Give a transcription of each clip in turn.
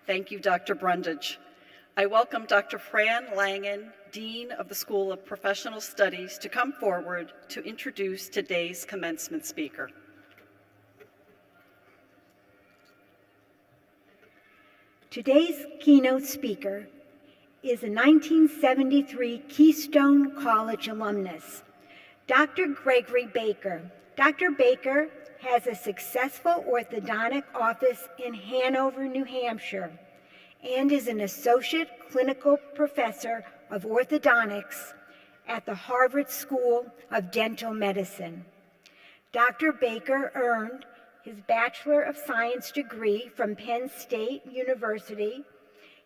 Thank you, Dr. Brundage. I welcome Dr. Fran Langen, Dean of the School of Professional Studies, to come forward to introduce today's commencement speaker. Today's keynote speaker is a 1973 Keystone College alumnus, Dr. Gregory Baker. Dr. Baker has a successful orthodontic office in Hanover, New Hampshire, and is an associate clinical professor of orthodontics at the Harvard School of Dental Medicine. Dr. Baker earned his Bachelor of Science degree from Penn State University,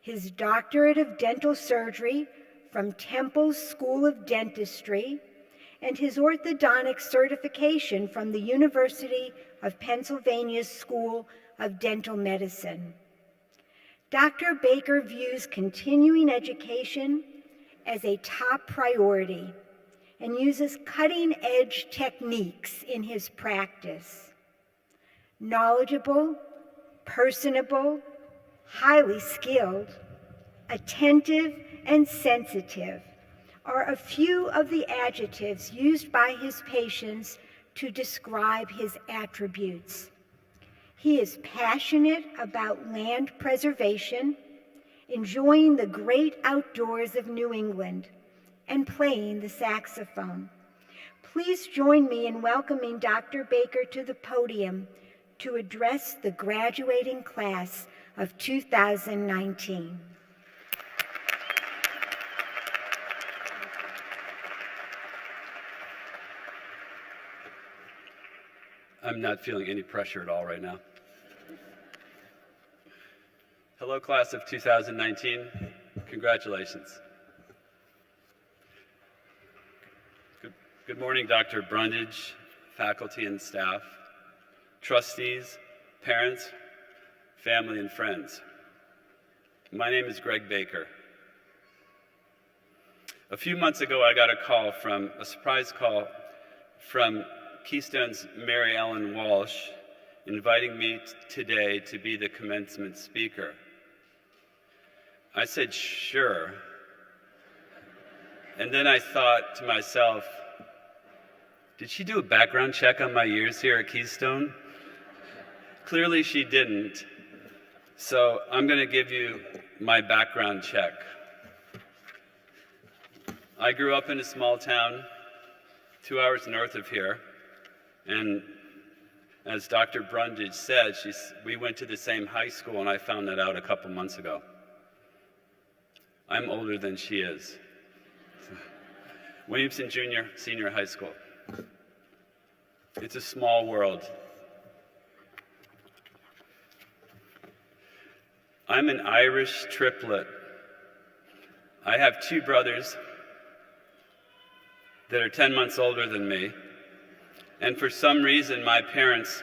his Doctorate of Dental Surgery from Temple's School of Dentistry, and his orthodontic certification from the University of Pennsylvania's School of Dental Medicine. Dr. Baker views continuing education as a top priority and uses cutting-edge techniques in his practice. Knowledgeable, personable, highly skilled, attentive, and sensitive are a few of the adjectives used by his patients to describe his attributes. He is passionate about land preservation, enjoying the great outdoors of New England, and playing the saxophone. Please join me in welcoming Dr. Baker to the podium to address the graduating class of 2019. I'm not feeling any pressure at all right now. Hello, class of 2019. Congratulations. Good morning, Dr. Brundage, faculty and staff, trustees, parents, family, and friends. My name is Greg Baker. A few months ago, I got a surprise call from Keystone's Mary Ellen Walsh inviting me today to be the commencement speaker. I said, sure. And then I thought to myself, did she do a background check on my years here at Keystone? Clearly she didn't. So I'm going to give you my background check. I grew up in a small town 2 hours north of here. And as Dr. Brundage said, we went to the same high school, and I found that out a couple months ago. I'm older than she is. Williamson Senior High School. It's a small world. I'm an Irish triplet. I have two brothers that are 10 months older than me. And for some reason, my parents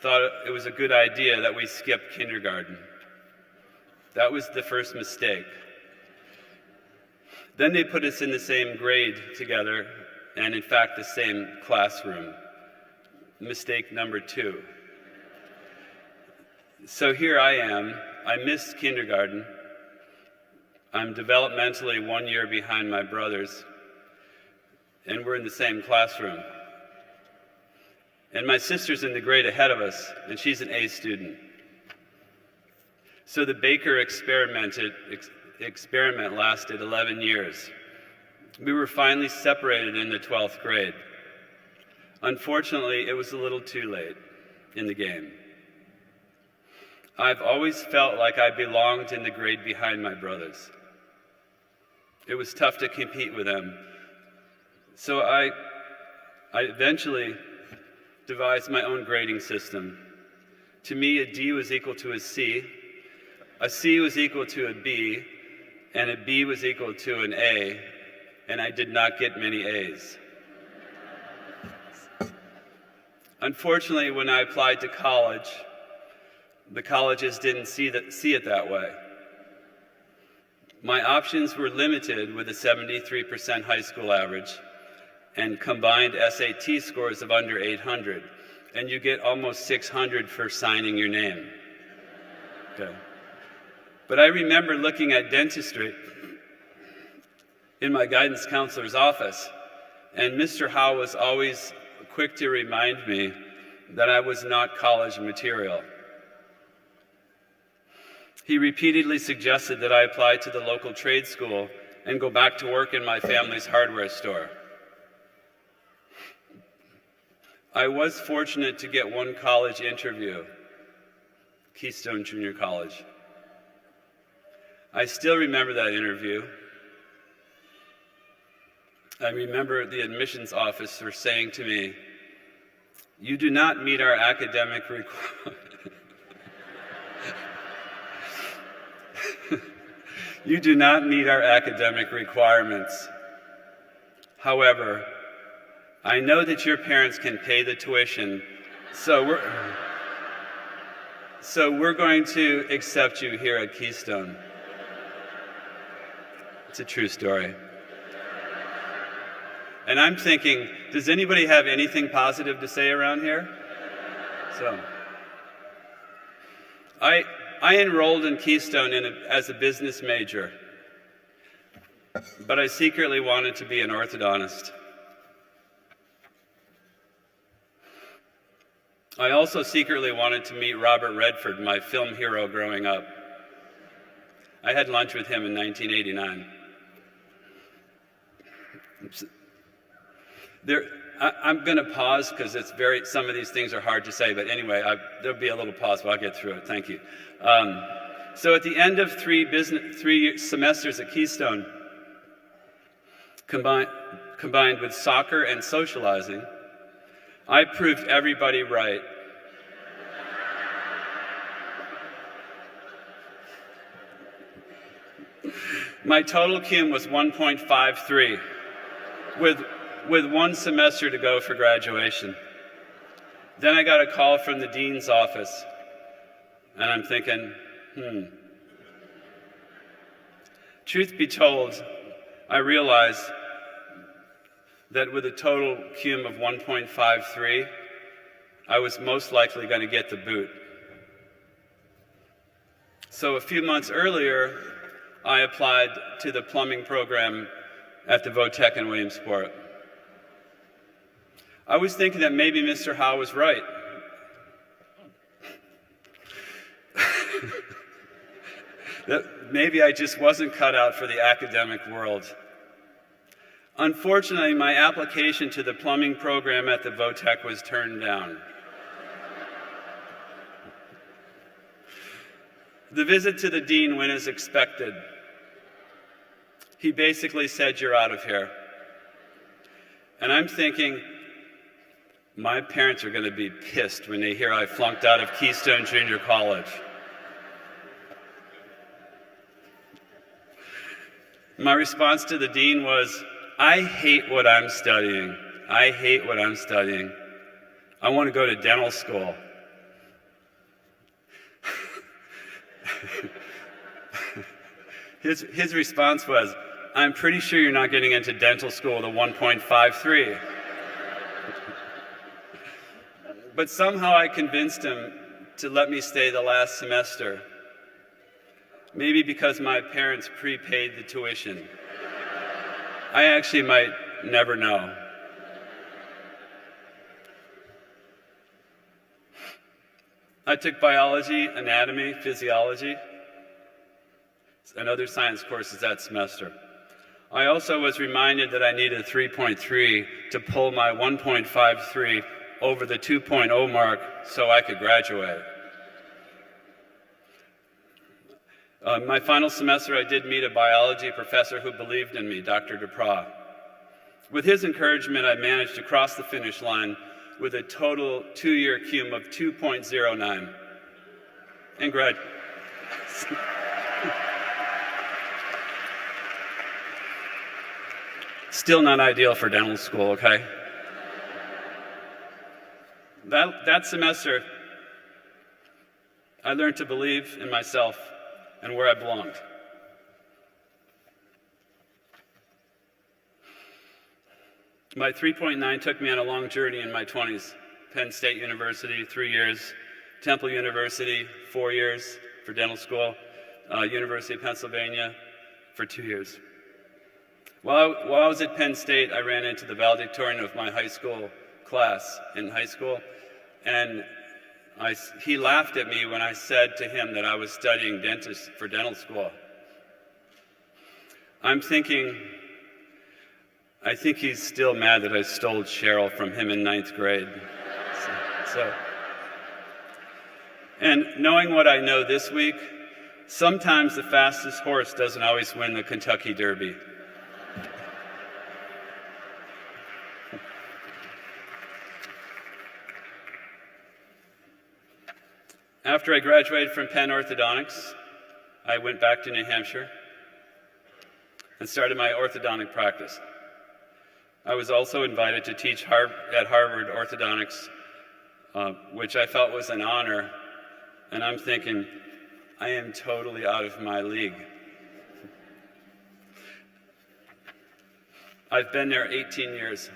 thought it was a good idea that we skip kindergarten. That was the first mistake. Then they put us in the same grade together, and in fact, the same classroom. Mistake number 2. So here I am. I missed kindergarten. I'm developmentally 1 year behind my brothers, and we're in the same classroom. And my sister's in the grade ahead of us, and she's an A student. So the Baker experiment lasted 11 years. We were finally separated in the 12th grade. Unfortunately, it was a little too late in the game. I've always felt like I belonged in the grade behind my brothers. It was tough to compete with them. So I eventually devised my own grading system. To me, a D was equal to a C was equal to a B, and a B was equal to an A, and I did not get many A's. Unfortunately, when I applied to college, the colleges didn't see it that way. My options were limited with a 73% high school average and combined SAT scores of under 800, and you get almost 600 for signing your name. Okay. But I remember looking at dentistry in my guidance counselor's office, and Mr. Howe was always quick to remind me that I was not college material. He repeatedly suggested that I apply to the local trade school and go back to work in my family's hardware store. I was fortunate to get one college interview, Keystone Junior College. I still remember that interview. I remember the admissions officer saying to me, "You do not meet our academic requirements." You do not meet our academic requirements. However, I know that your parents can pay the tuition, so we're going to accept you here at Keystone. It's a true story. And I'm thinking, does anybody have anything positive to say around here? So, I enrolled in Keystone as a business major, but I secretly wanted to be an orthodontist. I also secretly wanted to meet Robert Redford, my film hero growing up. I had lunch with him in 1989. I'm going to pause because some of these things are hard to say, but anyway, there'll be a little pause, but I'll get through it. Thank you. So at the end of 3 semesters at Keystone, combined with soccer and socializing, I proved everybody right. My total cum was 1.53, with 1 semester to go for graduation. Then I got a call from the dean's office, and I'm thinking, Truth be told, I realized that with a total cum of 1.53, I was most likely going to get the boot. So a few months earlier, I applied to the plumbing program at the Votech in Williamsport. I was thinking that maybe Mr. Howe was right. That maybe I just wasn't cut out for the academic world. Unfortunately, my application to the plumbing program at the Votech was turned down. The visit to the dean went as expected. He basically said, "You're out of here." And I'm thinking, my parents are going to be pissed when they hear I flunked out of Keystone Junior College. My response to the dean was, "I hate what I'm studying. I hate what I'm studying. I want to go to dental school." His response was, "I'm pretty sure you're not getting into dental school with a 1.53. But somehow I convinced him to let me stay the last semester. Maybe because my parents prepaid the tuition. I actually might never know. I took biology, anatomy, physiology, and other science courses that semester. I also was reminded that I needed a 3.3 to pull my 1.53 over the 2.0 mark so I could graduate. My final semester, I did meet a biology professor who believed in me, Dr. Duprat. With his encouragement, I managed to cross the finish line with a total 2-year cum of 2.09 and graduate. Still not ideal for dental school, okay? That semester, I learned to believe in myself and where I belonged. My 3.9 took me on a long journey in my 20s. Penn State University, 3 years. Temple University, 4 years for dental school. University of Pennsylvania for 2 years. While I was at Penn State, I ran into the valedictorian of my high school class in high school, and he laughed at me when I said to him that I was studying for dental school. I'm thinking, I think he's still mad that I stole Cheryl from him in 9th grade. And knowing what I know this week, sometimes the fastest horse doesn't always win the Kentucky Derby. After I graduated from Penn Orthodontics, I went back to New Hampshire and started my orthodontic practice. I was also invited to teach at Harvard Orthodontics, which I felt was an honor, and I'm thinking, I am totally out of my league. I've been there 18 years.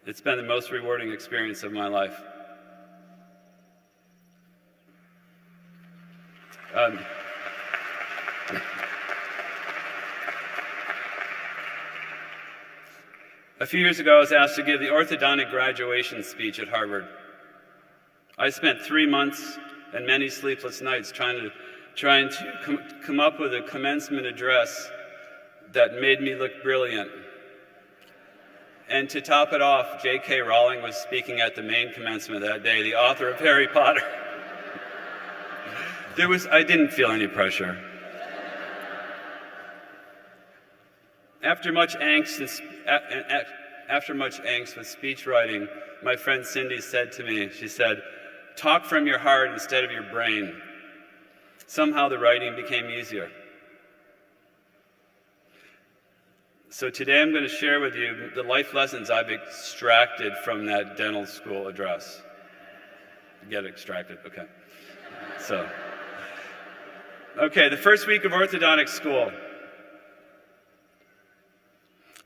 It's been the most rewarding experience of my life. A few years ago, I was asked to give the orthodontic graduation speech at Harvard. I spent 3 months and many sleepless nights trying to come up with a commencement address that made me look brilliant. And to top it off, J.K. Rowling was speaking at the main commencement that day, the author of Harry Potter. I didn't feel any pressure. After much angst with speech writing, my friend Cindy said to me, she said, "Talk from your heart instead of your brain." Somehow the writing became easier. So today I'm going to share with you the life lessons I've extracted from that dental school address. Get extracted, okay. Okay, the first week of orthodontic school,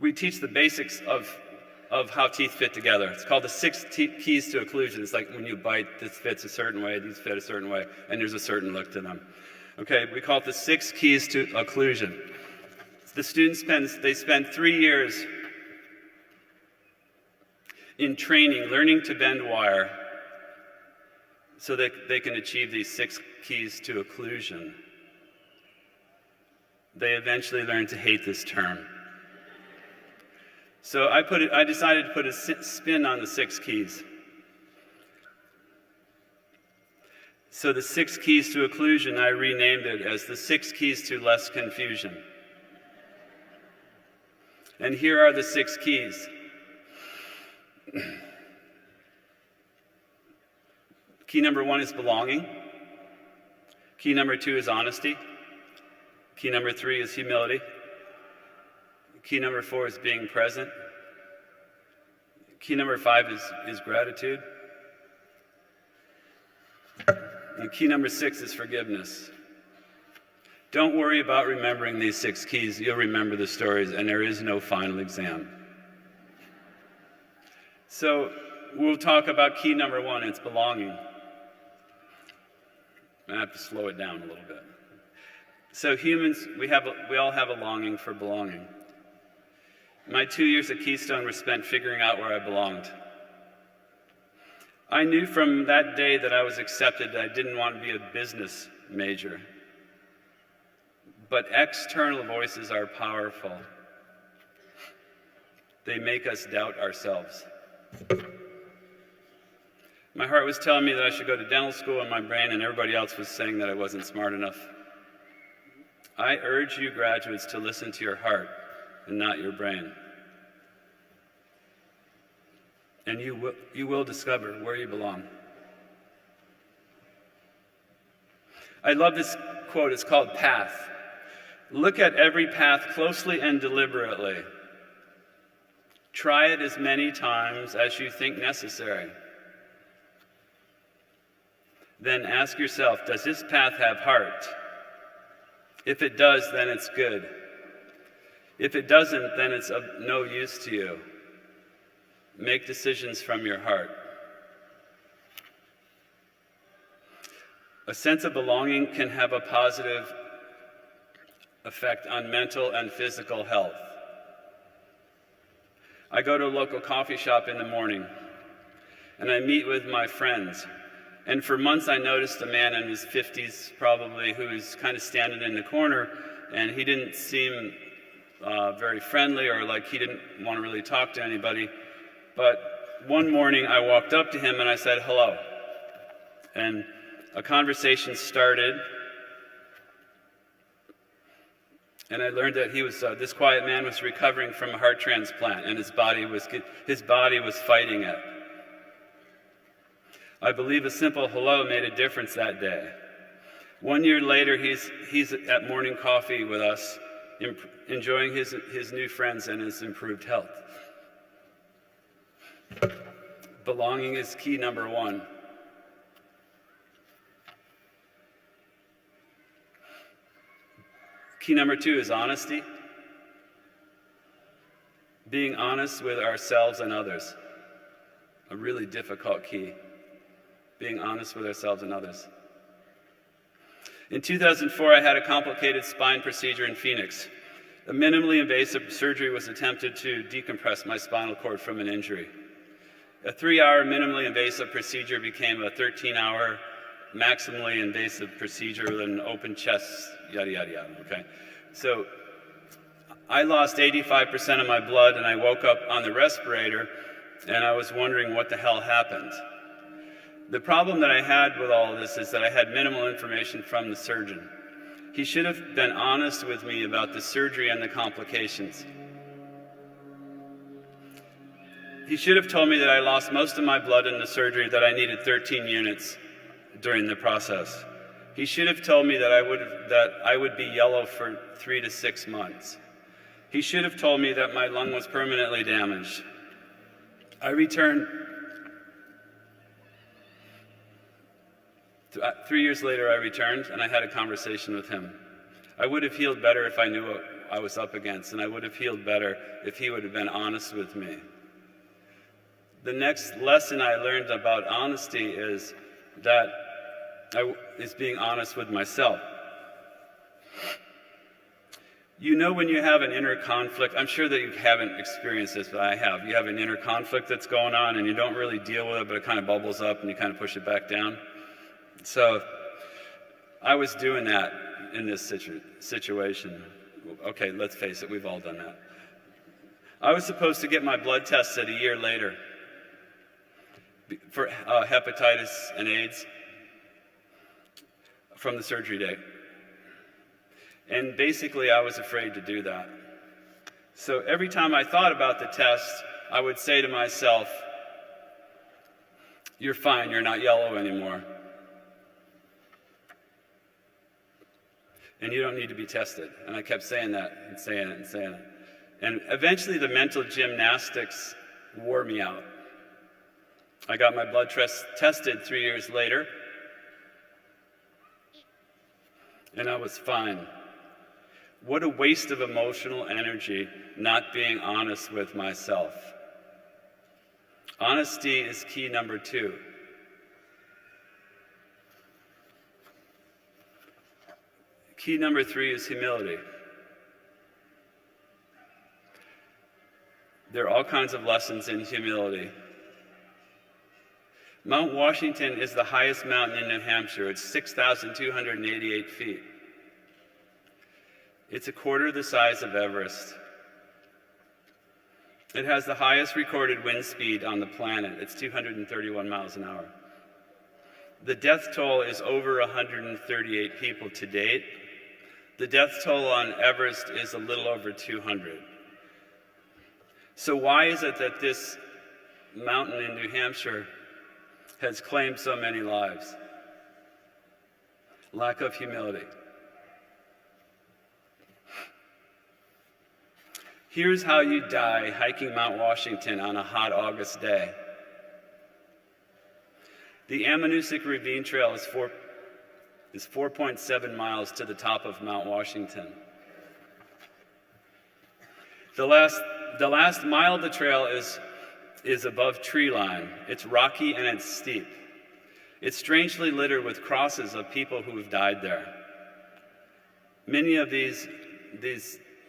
we teach the basics of how teeth fit together. It's called the 6 keys to occlusion. It's like when you bite, this fits a certain way, these fit a certain way, and there's a certain look to them. Okay, we call it the 6 keys to occlusion. The students spend 3 years in training, learning to bend wire so that they can achieve these 6 keys to occlusion. They eventually learn to hate this term. So I decided to put a spin on the 6 keys. So the 6 keys to occlusion, I renamed it as the 6 keys to less confusion. And here are the 6 keys. Key number 1 is belonging. Key number 2 is honesty. Key number 3 is humility. Key number 4 is being present. Key number 5 is gratitude. And key number 6 is forgiveness. Don't worry about remembering these 6 keys. You'll remember the stories, and there is no final exam. So we'll talk about key number 1, it's belonging. I have to slow it down a little bit. So humans, we all have a longing for belonging. My 2 years at Keystone were spent figuring out where I belonged. I knew from that day that I was accepted that I didn't want to be a business major. But external voices are powerful. They make us doubt ourselves. My heart was telling me that I should go to dental school, and my brain and everybody else was saying that I wasn't smart enough. I urge you graduates to listen to your heart and not your brain. And you will discover where you belong. I love this quote. It's called Path. Look at every path closely and deliberately. Try it as many times as you think necessary. Then ask yourself, does this path have heart? If it does, then it's good. If it doesn't, then it's of no use to you. Make decisions from your heart. A sense of belonging can have a positive effect on mental and physical health. I go to a local coffee shop in the morning, and I meet with my friends. And for months I noticed a man in his 50s probably who was kind of standing in the corner, and he didn't seem very friendly, or like he didn't want to really talk to anybody. But one morning I walked up to him and I said hello. And a conversation started. And I learned that he was this quiet man was recovering from a heart transplant, and his body was fighting it. I believe a simple hello made a difference that day. 1 year later, he's at morning coffee with us, enjoying his new friends and his improved health. Belonging is key number one. Key number two is honesty. Being honest with ourselves and others. A really difficult key. Being honest with ourselves and others. In 2004, I had a complicated spine procedure in Phoenix. A minimally invasive surgery was attempted to decompress my spinal cord from an injury. A 3-hour minimally invasive procedure became a 13-hour maximally invasive procedure with an open chest, yada, yada, yada, okay? So I lost 85% of my blood, and I woke up on the respirator, and I was wondering what the hell happened. The problem that I had with all of this is that I had minimal information from the surgeon. He should have been honest with me about the surgery and the complications. He should have told me that I lost most of my blood in the surgery, that I needed 13 units during the process. He should have told me that I would be yellow for 3 to 6 months. He should have told me that my lung was permanently damaged. 3 years later, I returned, and I had a conversation with him. I would have healed better if I knew what I was up against, and I would have healed better if he would have been honest with me. The next lesson I learned about honesty is being honest with myself. You know when you have an inner conflict, I'm sure that you haven't experienced this, but I have. You have an inner conflict that's going on, and you don't really deal with it, but it kind of bubbles up, and you kind of push it back down. So I was doing that in this situation. Okay, let's face it, we've all done that. I was supposed to get my blood tested a year later for hepatitis and AIDS from the surgery date. And basically, I was afraid to do that. So every time I thought about the test, I would say to myself, "You're fine, you're not yellow anymore. And you don't need to be tested." And I kept saying that and saying it and saying it. And eventually the mental gymnastics wore me out. I got my blood tested 3 years later, and I was fine. What a waste of emotional energy not being honest with myself. Honesty is key number 2. Key number 3 is humility. There are all kinds of lessons in humility. Mount Washington is the highest mountain in New Hampshire. It's 6,288 feet. It's a quarter the size of Everest. It has the highest recorded wind speed on the planet. It's 231 miles an hour. The death toll is over 138 people to date. The death toll on Everest is a little over 200. So why is it that this mountain in New Hampshire has claimed so many lives? Lack of humility. Here's how you die hiking Mount Washington on a hot August day. The Ammonoosuc Ravine Trail is 4.7 miles to the top of Mount Washington. The last mile of the trail is above tree line. It's rocky and it's steep. It's strangely littered with crosses of people who have died there. Many of these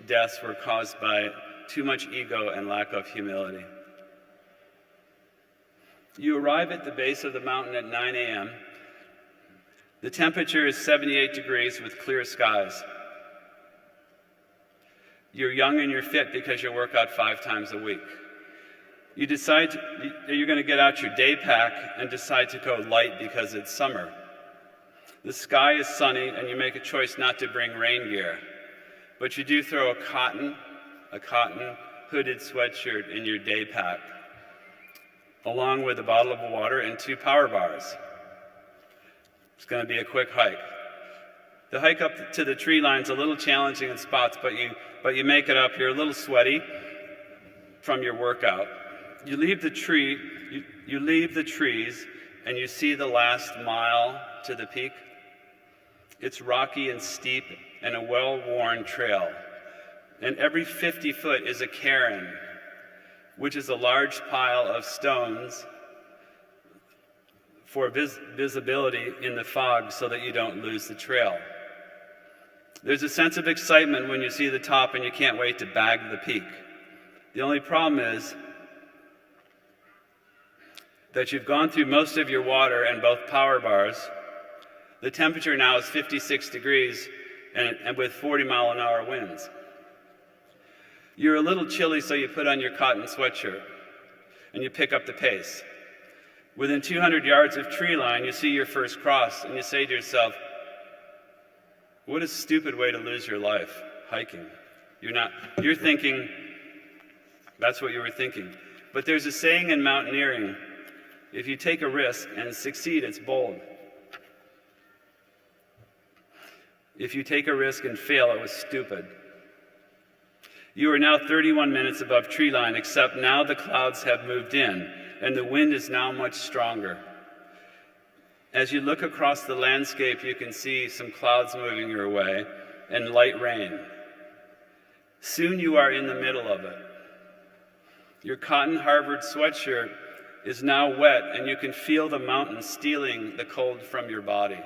deaths were caused by too much ego and lack of humility. You arrive at the base of the mountain at 9 a.m. The temperature is 78 degrees with clear skies. You're young and you're fit because you work out 5 times a week. You decide that you're going to get out your day pack and decide to go light because it's summer. The sky is sunny and you make a choice not to bring rain gear, but you do throw a cotton hooded sweatshirt in your day pack, along with a bottle of water and 2 power bars. It's going to be a quick hike. The hike up to the tree line's a little challenging in spots, but you make it up. You're a little sweaty from your workout. You leave the trees, and you see the last mile to the peak. It's rocky and steep and a well-worn trail. And every 50 foot is a cairn, which is a large pile of stones for visibility in the fog so that you don't lose the trail. There's a sense of excitement when you see the top and you can't wait to bag the peak. The only problem is that you've gone through most of your water and both power bars. The temperature now is 56 degrees and with 40-mile-an-hour winds. You're a little chilly, so you put on your cotton sweatshirt and you pick up the pace. Within 200 yards of tree line, you see your first cross and you say to yourself, what a stupid way to lose your life, hiking. You're thinking, that's what you were thinking. But there's a saying in mountaineering, if you take a risk and succeed, it's bold. If you take a risk and fail, it was stupid. You are now 31 minutes above tree line, except now the clouds have moved in, and the wind is now much stronger. As you look across the landscape, you can see some clouds moving your way and light rain. Soon you are in the middle of it. Your cotton Harvard sweatshirt is now wet, and you can feel the mountain stealing the cold from your body.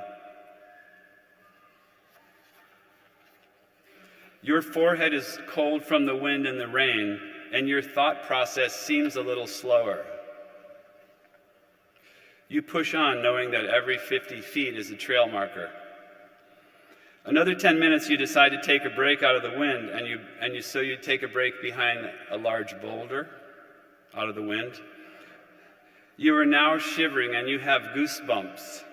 Your forehead is cold from the wind and the rain, and your thought process seems a little slower. You push on, knowing that every 50 feet is a trail marker. Another 10 minutes, you decide to take a break out of the wind, so you take a break behind a large boulder out of the wind. You are now shivering, and you have goosebumps,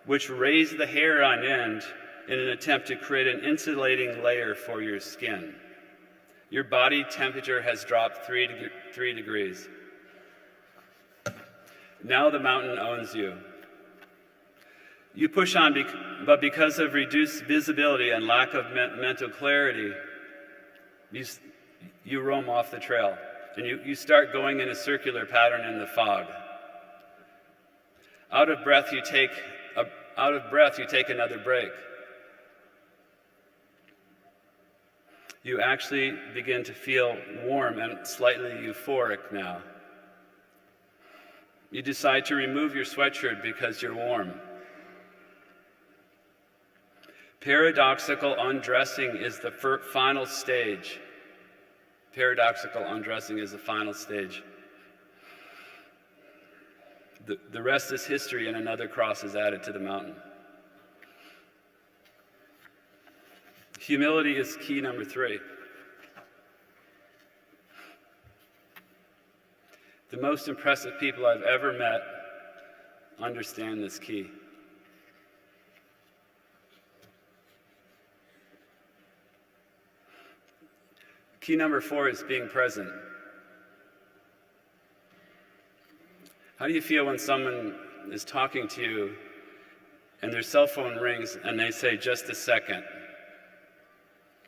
which raise the hair on end in an attempt to create an insulating layer for your skin. Your body temperature has dropped 3 degrees. Now the mountain owns you. You push on, but because of reduced visibility and lack of mental clarity, you roam off the trail, and you start going in a circular pattern in the fog. Out of breath, you take another break. You actually begin to feel warm and slightly euphoric now. You decide to remove your sweatshirt because you're warm. Paradoxical undressing is the final stage. Paradoxical undressing is the final stage. The rest is history, and another cross is added to the mountain. Humility is key number 3. The most impressive people I've ever met understand this key. Key number 4 is being present. How do you feel when someone is talking to you and their cell phone rings and they say, just a second?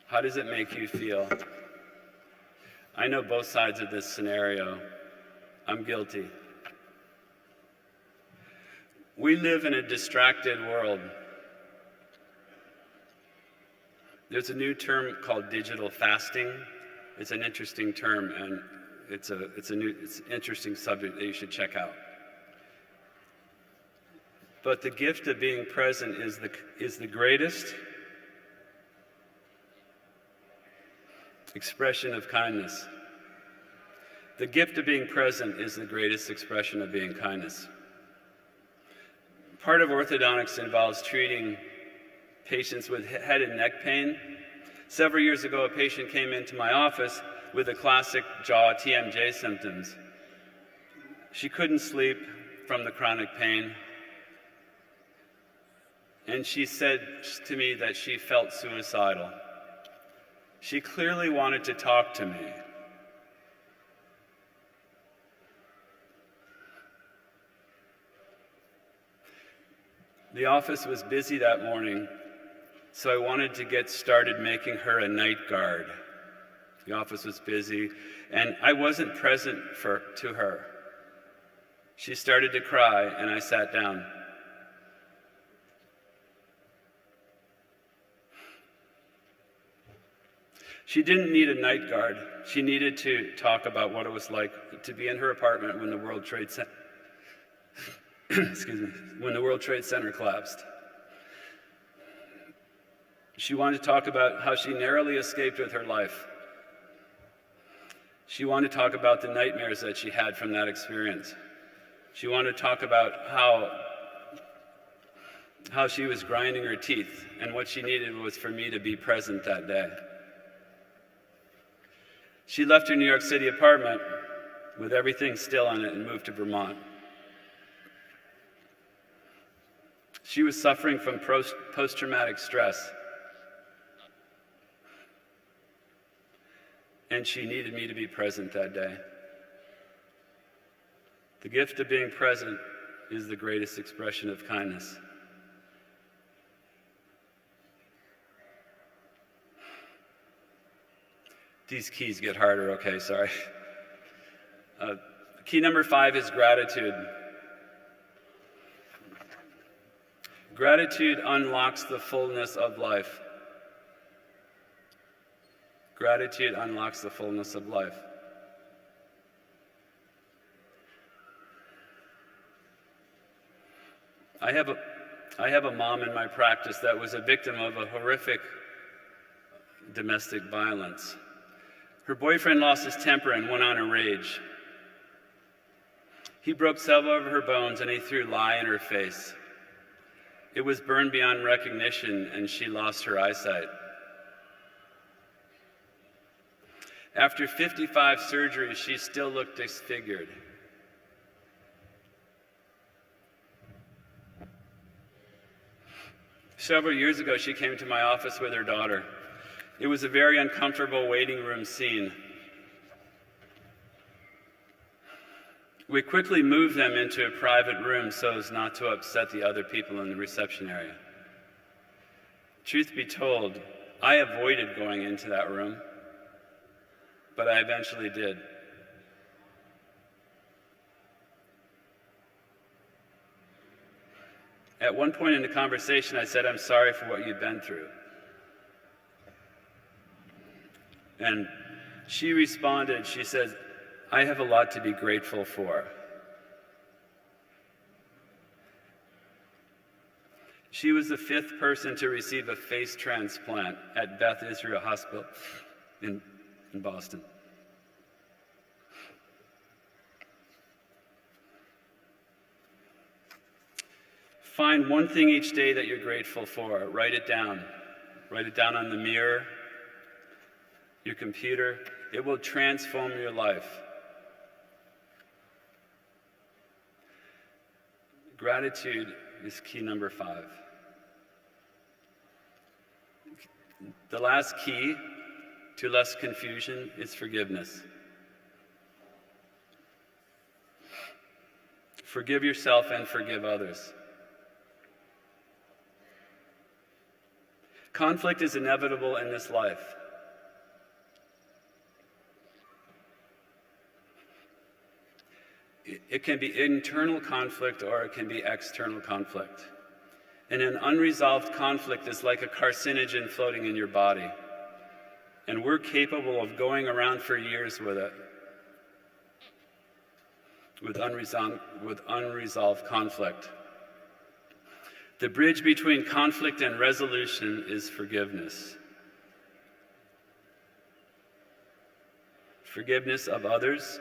How does it make you feel? I know both sides of this scenario. I'm guilty. We live in a distracted world. There's a new term called digital fasting. It's an interesting term, and it's an interesting subject that you should check out. but the gift of being present is the greatest expression of kindness. The gift of being present is the greatest expression of being kindness. Part of orthodontics involves treating patients with head and neck pain. Several years ago, a patient came into my office with the classic jaw TMJ symptoms. She couldn't sleep from the chronic pain, and she said to me that she felt suicidal. She clearly wanted to talk to me. The office was busy that morning, so I wanted to get started making her a night guard. The office was busy, and I wasn't present to her. She started to cry, and I sat down. She didn't need a night guard. She needed to talk about what it was like to be in her apartment when the World Trade Center when the World Trade Center collapsed. She wanted to talk about how she narrowly escaped with her life. She wanted to talk about the nightmares that she had from that experience. She wanted to talk about how she was grinding her teeth, and what she needed was for me to be present that day. She left her New York City apartment with everything still in it and moved to Vermont. She was suffering from post-traumatic stress, and she needed me to be present that day. The gift of being present is the greatest expression of kindness. These keys get harder, okay, sorry. Key number 5 is gratitude. Gratitude unlocks the fullness of life. Gratitude unlocks the fullness of life. I have a mom in my practice that was a victim of a horrific domestic violence. Her boyfriend lost his temper and went on a rage. He broke several of her bones and he threw lye in her face. It was burned beyond recognition, and she lost her eyesight. After 55 surgeries, she still looked disfigured. Several years ago, she came to my office with her daughter. It was a very uncomfortable waiting room scene. We quickly moved them into a private room so as not to upset the other people in the reception area. Truth be told, I avoided going into that room, but I eventually did. At one point in the conversation, I said, "I'm sorry for what you've been through." And she responded, she said, "I have a lot to be grateful for." She was the 5th person to receive a face transplant at Beth Israel Hospital in Boston. Find one thing each day that you're grateful for. Write it down. Write it down on the mirror, your computer. It will transform your life. Gratitude is key number 5. The last key to less confusion is forgiveness. Forgive yourself and forgive others. Conflict is inevitable in this life. It can be internal conflict or it can be external conflict. And an unresolved conflict is like a carcinogen floating in your body. And we're capable of going around for years with it, with unresolved conflict. The bridge between conflict and resolution is forgiveness. Forgiveness of others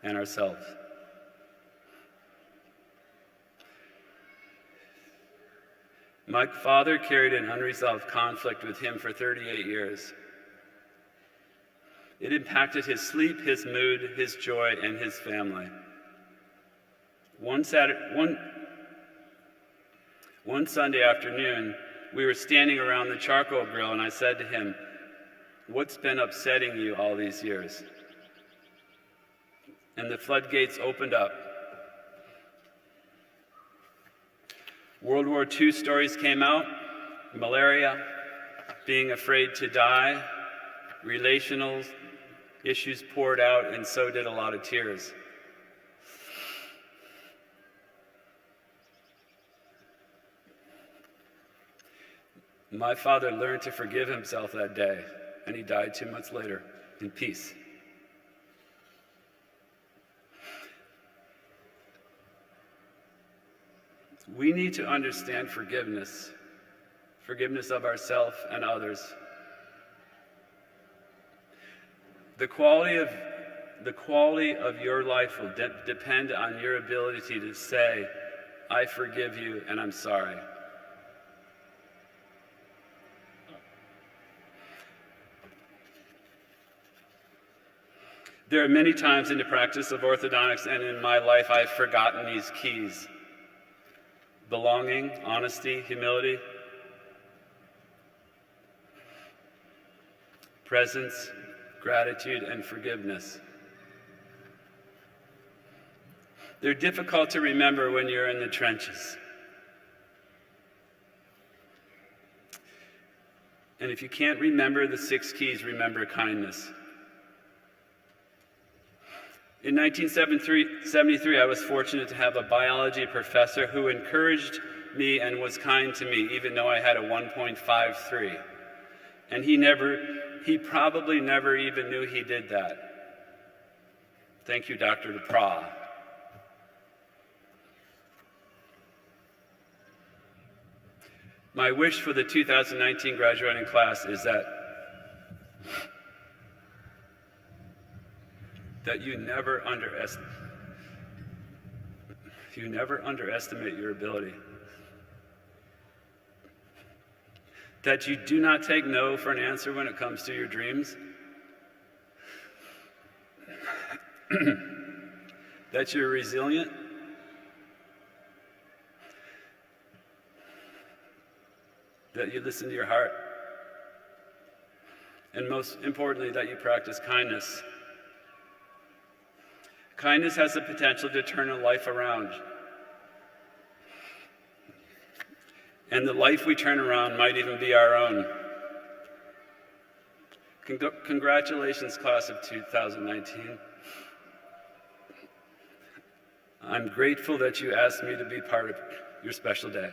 and ourselves. My father carried an unresolved conflict with him for 38 years. It impacted his sleep, his mood, his joy, and his family. One Sunday afternoon, we were standing around the charcoal grill, and I said to him, "What's been upsetting you all these years?" And the floodgates opened up. World War II stories came out, malaria, being afraid to die, relational issues poured out, and so did a lot of tears. My father learned to forgive himself that day, and he died 2 months later in peace. We need to understand forgiveness of ourselves and others. The quality of your life will depend on your ability to say, "I forgive you and I'm sorry." There are many times in the practice of orthodontics and in my life I've forgotten these keys: belonging, honesty, humility, presence, gratitude, and forgiveness. They're difficult to remember when you're in the trenches. And if you can't remember the 6 keys, remember kindness. In 1973, I was fortunate to have a biology professor who encouraged me and was kind to me, even though I had a 1.53. And he probably never even knew he did that. Thank you, Dr. DePra. My wish for the 2019 graduating class is that you never underestimate your ability. That you do not take no for an answer when it comes to your dreams. That you're resilient. That you listen to your heart. And most importantly, that you practice kindness. Kindness has the potential to turn a life around. And the life we turn around might even be our own. Congratulations, class of 2019. I'm grateful that you asked me to be part of your special day.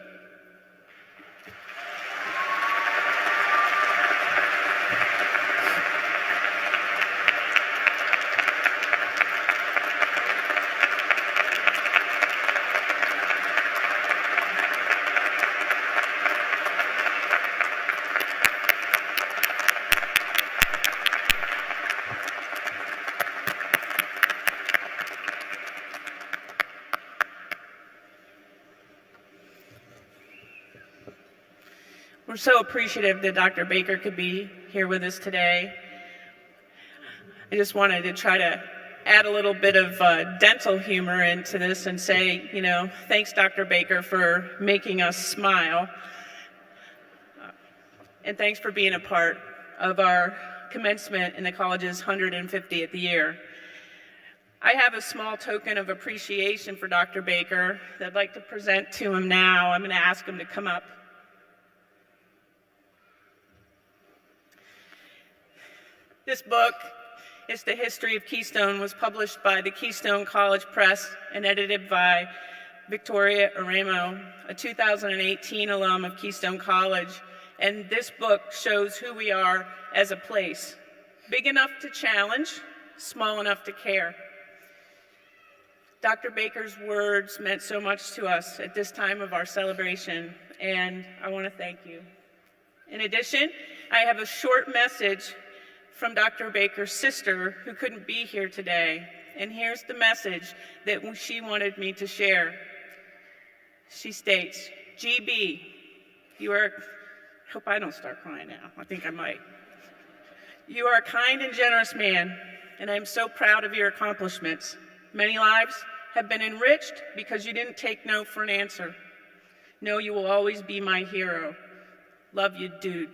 We're so appreciative that Dr. Baker could be here with us today. I just wanted to try to add a little bit of dental humor into this and say, thanks, Dr. Baker, for making us smile. And thanks for being a part of our commencement in the college's 150th year. I have a small token of appreciation for Dr. Baker that I'd like to present to him now. I'm going to ask him to come up. This book, It's the History of Keystone, was published by the Keystone College Press and edited by Victoria Aramo, a 2018 alum of Keystone College. And this book shows who we are as a place, big enough to challenge, small enough to care. Dr. Baker's words meant so much to us at this time of our celebration, and I want to thank you. In addition, I have a short message from Dr. Baker's sister, who couldn't be here today, and here's the message that she wanted me to share. She states, GB, you are, hope I don't start crying now, I think I might. You are a kind and generous man, and I'm so proud of your accomplishments. Many lives have been enriched because you didn't take no for an answer. No, you will always be my hero. Love you, dude.